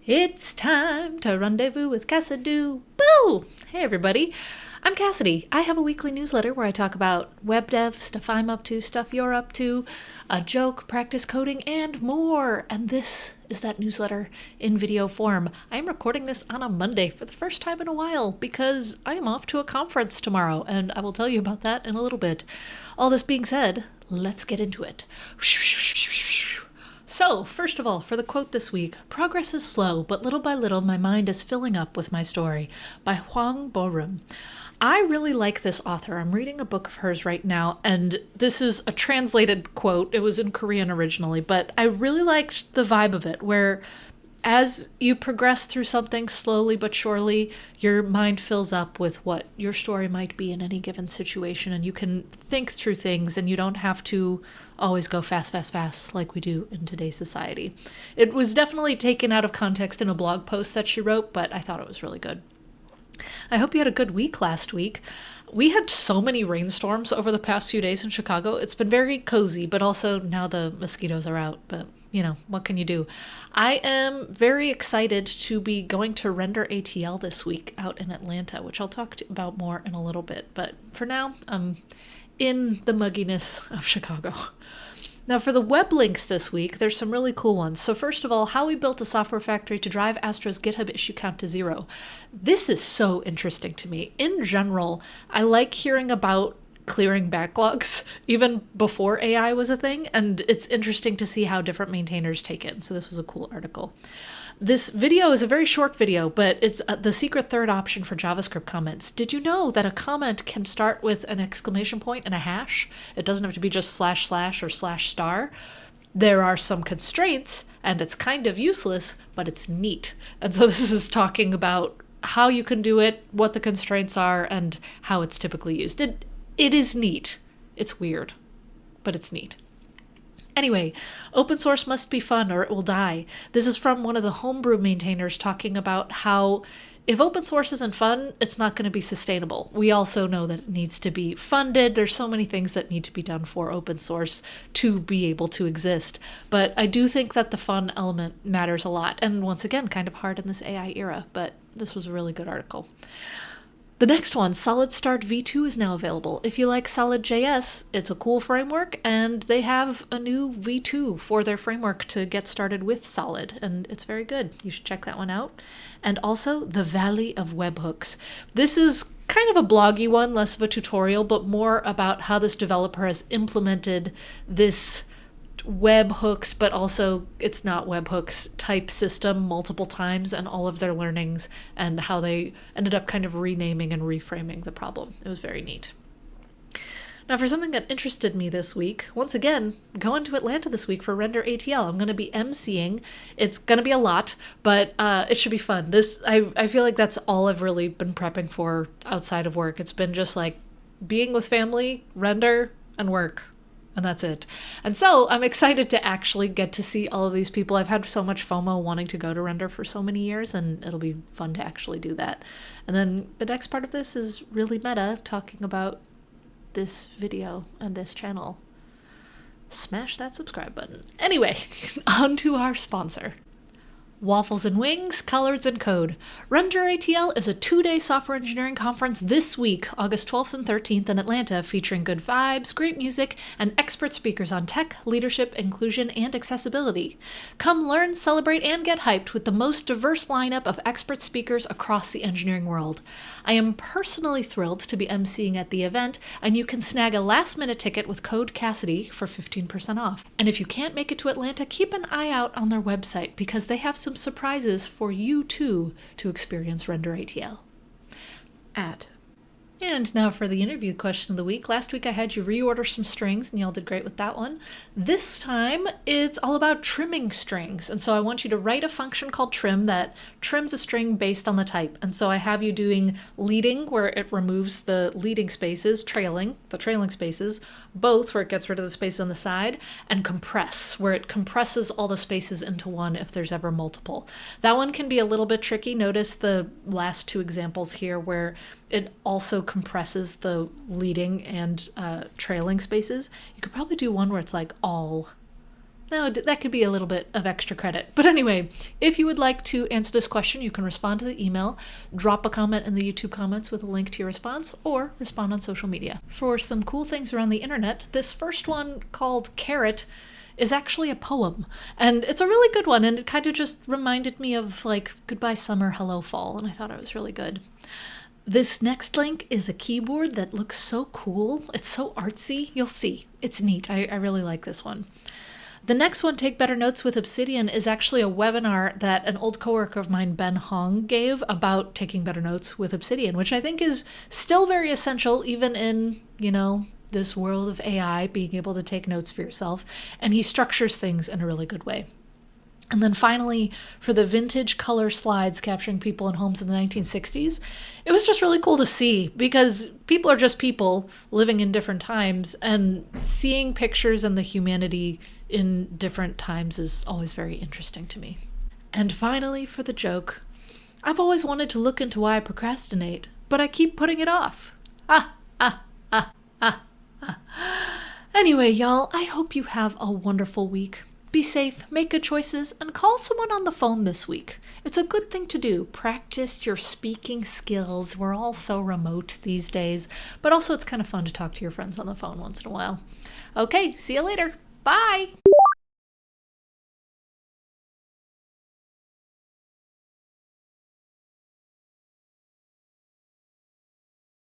It's time to rendezvous with cassidoo. Boo! Hey everybody, I'm Cassidy. I have a weekly newsletter where I talk about web dev, stuff I'm up to, stuff you're up to, a joke, practice coding, and more. And this is that newsletter in video form. I am recording this on a Monday for the first time in a while because I am off to a conference tomorrow, and I will tell you about that in a little bit. All this being said, let's get into it. So, first of all, for the quote this week, progress is slow, but little by little my mind is filling up with my story, by Hwang Bo-rim. I really like this author. I'm reading a book of hers right now, and this is a translated quote. It was in Korean originally, but I really liked the vibe of it, where as you progress through something slowly but surely, your mind fills up with what your story might be in any given situation, and you can think through things, and you don't have to always go fast like we do in today's society. It was definitely taken out of context in a blog post that she wrote, but I thought it was really good. I hope you had a good week last week. We had so many rainstorms over the past few days in Chicago. It's been very cozy, but also now the mosquitoes are out. But, what can you do? I am very excited to be going to Render ATL this week out in Atlanta, which I'll talk about more in a little bit. But for now, I'm in the mugginess of Chicago. Now, for the web links this week, there's some really cool ones. So first of all, how we built a software factory to drive Astro's GitHub issue count to 0. This is so interesting to me. In general, I like hearing about clearing backlogs, even before AI was a thing, and it's interesting to see how different maintainers take it. So this was a cool article. This video is a very short video, but it's the secret third option for JavaScript comments. Did you know that a comment can start with an exclamation point and a hash? It doesn't have to be just // or /*. There are some constraints, and it's kind of useless, but it's neat. And so this is talking about how you can do it, what the constraints are, and how it's typically used. It is neat. It's weird, but it's neat. Anyway, open source must be fun or it will die. This is from one of the homebrew maintainers talking about how if open source isn't fun, it's not going to be sustainable. We also know that it needs to be funded. There's so many things that need to be done for open source to be able to exist. But I do think that the fun element matters a lot. And once again, kind of hard in this AI era, but this was a really good article. The next one, Solid Start v2 is now available. If you like Solid.js, it's a cool framework, and they have a new v2 for their framework to get started with Solid, and it's very good. You should check that one out. And also, The Valley of Webhooks. This is kind of a bloggy one, less of a tutorial, but more about how this developer has implemented this webhooks, but also it's not webhooks type system multiple times, and all of their learnings and how they ended up kind of renaming and reframing the problem. It was very neat. Now, for something that interested me this week, once again, going to Atlanta this week for Render ATL. I'm going to be emceeing. It's going to be a lot, but it should be fun. I feel like that's all I've really been prepping for outside of work. It's been just like being with family, render, and work. And that's it. And so I'm excited to actually get to see all of these people. I've had so much FOMO wanting to go to Render for so many years, and it'll be fun to actually do that. And then the next part of this is really meta, talking about this video and this channel. Smash that subscribe button. Anyway, on to our sponsor. Waffles and Wings, Colors and Code. Render ATL is a 2-day software engineering conference this week, August 12th and 13th in Atlanta, featuring good vibes, great music, and expert speakers on tech, leadership, inclusion, and accessibility. Come learn, celebrate, and get hyped with the most diverse lineup of expert speakers across the engineering world. I am personally thrilled to be emceeing at the event, and you can snag a last-minute ticket with code Cassidy for 15% off. And if you can't make it to Atlanta, keep an eye out on their website because they have some surprises for you too to experience Render ATL. And now for the interview question of the week. Last week I had you reorder some strings, and y'all did great with that one. This time it's all about trimming strings. And so I want you to write a function called trim that trims a string based on the type. And so I have you doing leading, where it removes the leading spaces, trailing, the trailing spaces, both, where it gets rid of the spaces on the side, and compress, where it compresses all the spaces into one if there's ever multiple. That one can be a little bit tricky. Notice the last two examples here where it also compresses the leading and trailing spaces. You could probably do one where it's like all. No, that could be a little bit of extra credit. But anyway, if you would like to answer this question, you can respond to the email, drop a comment in the YouTube comments with a link to your response, or respond on social media. For some cool things around the internet, this first one called Carrot is actually a poem, and it's a really good one, and it kind of just reminded me of like goodbye summer, hello fall, and I thought it was really good. This next link is a keyboard that looks so cool. It's so artsy. You'll see. It's neat. I really like this one. The next one, Take Better Notes with Obsidian, is actually a webinar that an old coworker of mine, Ben Hong, gave about taking better notes with Obsidian, which I think is still very essential even in, this world of AI, being able to take notes for yourself. And he structures things in a really good way. And then finally, for the vintage color slides capturing people in homes in the 1960s, it was just really cool to see because people are just people living in different times, and seeing pictures and the humanity in different times is always very interesting to me. And finally, for the joke, I've always wanted to look into why I procrastinate, but I keep putting it off. Anyway, y'all, I hope you have a wonderful week. Be safe, make good choices, and call someone on the phone this week. It's a good thing to do. Practice your speaking skills. We're all so remote these days, but also it's kind of fun to talk to your friends on the phone once in a while. Okay, see you later. Bye!